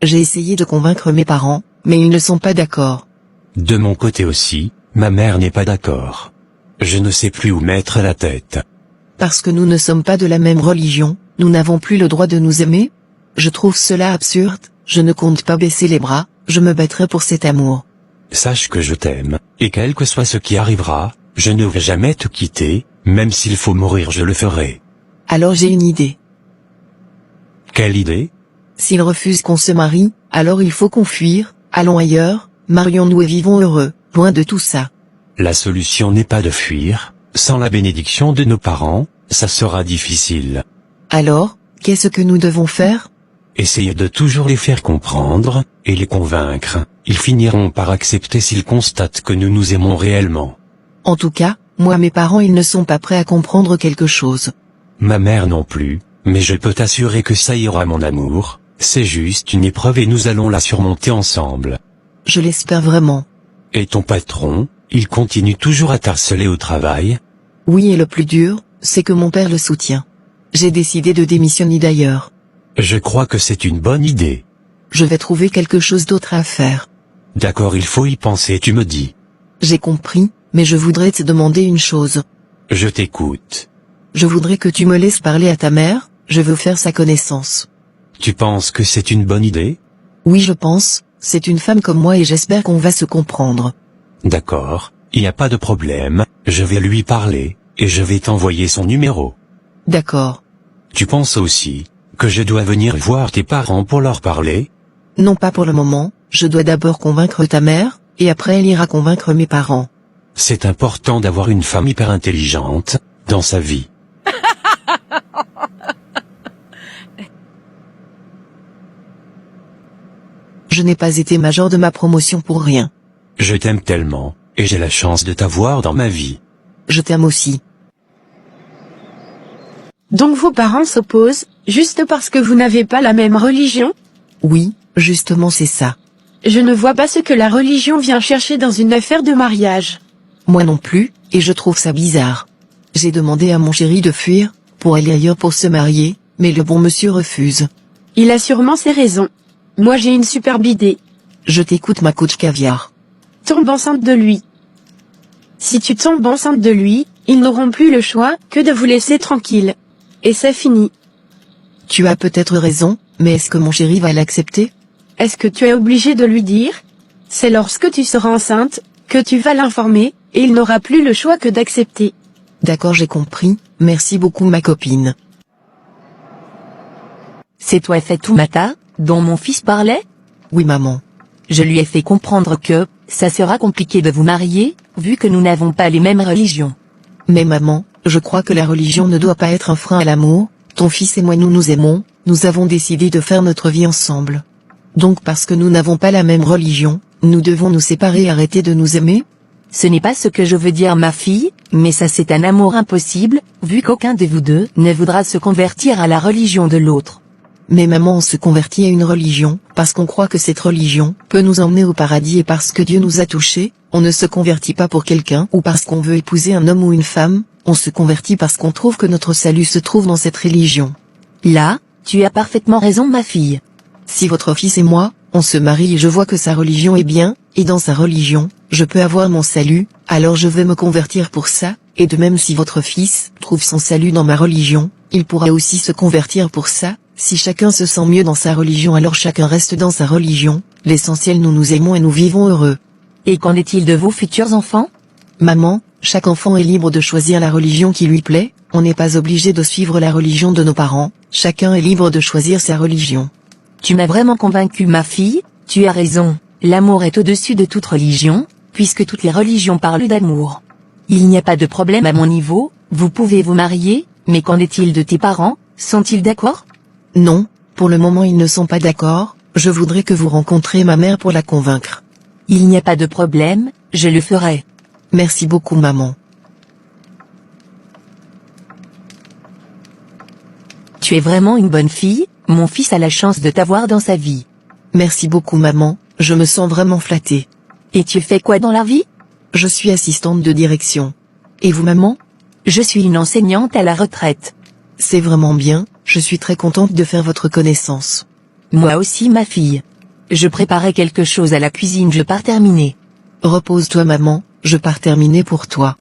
J'ai essayé de convaincre mes parents, mais ils ne sont pas d'accord. De mon côté aussi, ma mère n'est pas d'accord. Je ne sais plus où mettre la tête. Parce que nous ne sommes pas de la même religion, nous n'avons plus le droit de nous aimer? Je trouve cela absurde, je ne compte pas baisser les bras, je me battrai pour cet amour. Sache que je t'aime, et quel que soit ce qui arrivera, je ne vais jamais te quitter, même s'il faut mourir je le ferai. Alors j'ai une idée. Quelle idée? S'ils refusent qu'on se marie, alors il faut qu'on fuire, allons ailleurs, marions-nous et vivons heureux, loin de tout ça. La solution n'est pas de fuir, sans la bénédiction de nos parents, ça sera difficile. Alors, qu'est-ce que nous devons faire? Essayez de toujours les faire comprendre, et les convaincre, ils finiront par accepter s'ils constatent que nous nous aimons réellement. En tout cas, moi mes parents ils ne sont pas prêts à comprendre quelque chose. Ma mère non plus, mais je peux t'assurer que ça ira mon amour, c'est juste une épreuve et nous allons la surmonter ensemble. Je l'espère vraiment. Et ton patron, il continue toujours à t'harceler au travail? Oui et le plus dur, c'est que mon père le soutient. J'ai décidé de démissionner d'ailleurs. Je crois que c'est une bonne idée. Je vais trouver quelque chose d'autre à faire. D'accord, il faut y penser, tu me dis. J'ai compris, mais je voudrais te demander une chose. Je t'écoute. Je voudrais que tu me laisses parler à ta mère, je veux faire sa connaissance. Tu penses que c'est une bonne idée? Oui je pense, c'est une femme comme moi et j'espère qu'on va se comprendre. D'accord, il n'y a pas de problème, je vais lui parler, et je vais t'envoyer son numéro. D'accord. Tu penses aussi que je dois venir voir tes parents pour leur parler? Non pas pour le moment, je dois d'abord convaincre ta mère, et après elle ira convaincre mes parents. C'est important d'avoir une femme hyper intelligente dans sa vie. Je n'ai pas été major de ma promotion pour rien. Je t'aime tellement, et j'ai la chance de t'avoir dans ma vie. Je t'aime aussi. Donc vos parents s'opposent, juste parce que vous n'avez pas la même religion? Oui, justement c'est ça. Je ne vois pas ce que la religion vient chercher dans une affaire de mariage. Moi non plus, et je trouve ça bizarre. J'ai demandé à mon chéri de fuir, pour aller ailleurs pour se marier, mais le bon monsieur refuse. Il a sûrement ses raisons. Moi j'ai une superbe idée. Je t'écoute ma coach caviar. Tombe enceinte de lui. Si tu tombes enceinte de lui, ils n'auront plus le choix que de vous laisser tranquille. Et c'est fini. Tu as peut-être raison, mais est-ce que mon chéri va l'accepter? Est-ce que tu es obligé de lui dire? C'est lorsque tu seras enceinte, que tu vas l'informer, et il n'aura plus le choix que d'accepter. D'accord j'ai compris, merci beaucoup ma copine. C'est toi Fatoumata, dont mon fils parlait? Oui maman. Je lui ai fait comprendre que, ça sera compliqué de vous marier, vu que nous n'avons pas les mêmes religions. Mais maman, je crois que la religion ne doit pas être un frein à l'amour, ton fils et moi nous nous aimons, nous avons décidé de faire notre vie ensemble. Donc parce que nous n'avons pas la même religion, nous devons nous séparer et arrêter de nous aimer? Ce n'est pas ce que je veux dire ma fille, mais ça c'est un amour impossible, vu qu'aucun de vous deux ne voudra se convertir à la religion de l'autre. Mais maman on se convertit à une religion, parce qu'on croit que cette religion peut nous emmener au paradis et parce que Dieu nous a touchés, on ne se convertit pas pour quelqu'un ou parce qu'on veut épouser un homme ou une femme, on se convertit parce qu'on trouve que notre salut se trouve dans cette religion. Là, tu as parfaitement raison ma fille. Si votre fils et moi, on se marie et je vois que sa religion est bien, et dans sa religion, je peux avoir mon salut, alors je vais me convertir pour ça, et de même si votre fils trouve son salut dans ma religion, il pourra aussi se convertir pour ça. Si chacun se sent mieux dans sa religion alors chacun reste dans sa religion, l'essentiel nous nous aimons et nous vivons heureux. Et qu'en est-il de vos futurs enfants? Maman, chaque enfant est libre de choisir la religion qui lui plaît, on n'est pas obligé de suivre la religion de nos parents, chacun est libre de choisir sa religion. Tu m'as vraiment convaincue ma fille, tu as raison, l'amour est au-dessus de toute religion, puisque toutes les religions parlent d'amour. Il n'y a pas de problème à mon niveau, vous pouvez vous marier, mais qu'en est-il de tes parents, sont-ils d'accord? Non, pour le moment ils ne sont pas d'accord, je voudrais que vous rencontriez ma mère pour la convaincre. Il n'y a pas de problème, je le ferai. Merci beaucoup maman. Tu es vraiment une bonne fille, mon fils a la chance de t'avoir dans sa vie. Merci beaucoup maman, je me sens vraiment flattée. Et tu fais quoi dans la vie? Je suis assistante de direction. Et vous maman? Je suis une enseignante à la retraite. C'est vraiment bien, je suis très contente de faire votre connaissance. Moi aussi ma fille. Je préparais quelque chose à la cuisine, je pars terminer. Repose-toi maman, je pars terminer pour toi.